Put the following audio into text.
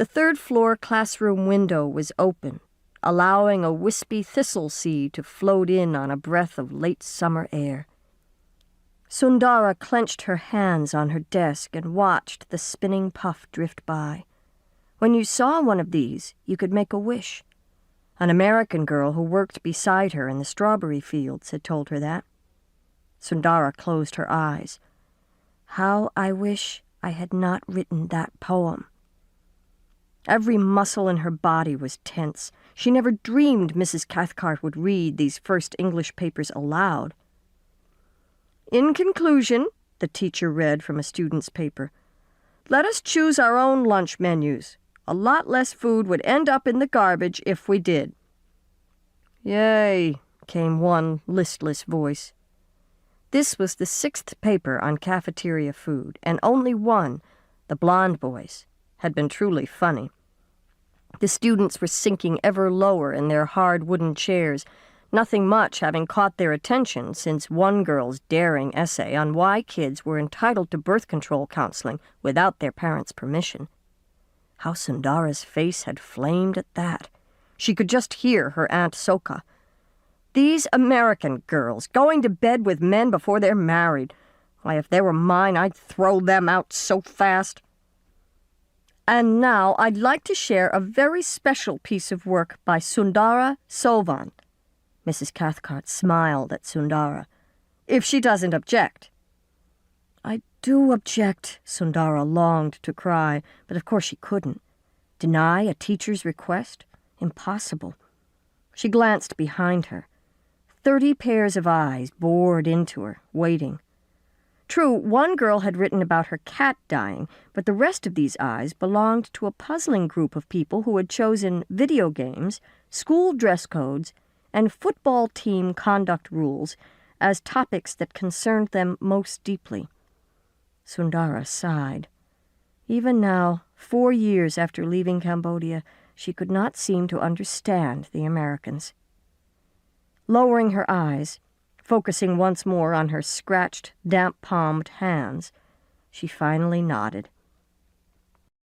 The third-floor classroom window was open, allowing a wispy thistle seed to float in on a breath of late summer air. Sundara clenched her hands on her desk and watched the spinning puff drift by. When you saw one of these, you could make a wish. An American girl who worked beside her in the strawberry fields had told her that. Sundara closed her eyes. How I wish I had not written that poem. Every muscle in her body was tense. She never dreamed Mrs. Cathcart would read these first English papers aloud. In conclusion, the teacher read from a student's paper, let us choose our own lunch menus. A lot less food would end up in the garbage if we did. Yay, came one listless voice. This was the 6th paper on cafeteria food, and only one, the blonde boy's, had been truly funny. The students were sinking ever lower in their hard wooden chairs, nothing much having caught their attention since one girl's daring essay on why kids were entitled to birth control counseling without their parents' permission. How Sundara's face had flamed at that. She could just hear her Aunt Soka. These American girls, going to bed with men before they're married. Why, if they were mine, I'd throw them out so fast. And now I'd like to share a very special piece of work by Sundara Sovan. Mrs. Cathcart smiled at Sundara. If she doesn't object. I do object, Sundara longed to cry, but of course she couldn't. Deny a teacher's request? Impossible. She glanced behind her. 30 pairs of eyes bored into her, waiting. True, one girl had written about her cat dying, but the rest of these eyes belonged to a puzzling group of people who had chosen video games, school dress codes, and football team conduct rules as topics that concerned them most deeply. Sundara sighed. Even now, 4 years after leaving Cambodia, she could not seem to understand the Americans. Lowering her eyes, focusing once more on her scratched, damp-palmed hands, she finally nodded.